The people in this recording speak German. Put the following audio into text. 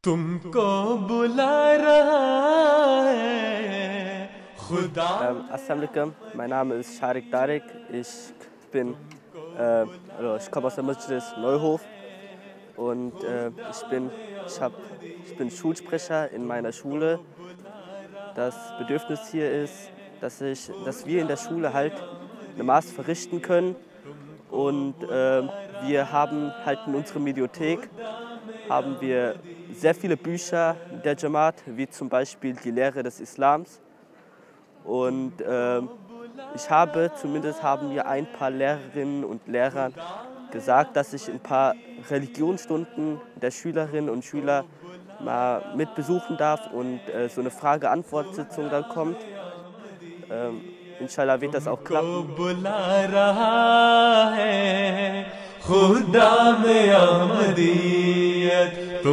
तुमको बुला रहा है खुदा। Assalamu alaikum, mein Name ist Sharik Darek. Ich komme aus der Masjid Neuhof und ich bin Schulsprecher in meiner Schule. Das Bedürfnis hier ist, dass wir in der Schule halt Namas verrichten können und wir haben halt in unserer Mediothek sehr viele Bücher der Jamaat, wie zum Beispiel die Lehre des Islams. Und zumindest haben mir ein paar Lehrerinnen und Lehrer gesagt, dass ich ein paar Religionsstunden der Schülerinnen und Schüler mal mit besuchen darf und so eine Frage-Antwort-Sitzung dann kommt. Inshallah wird das auch klappen.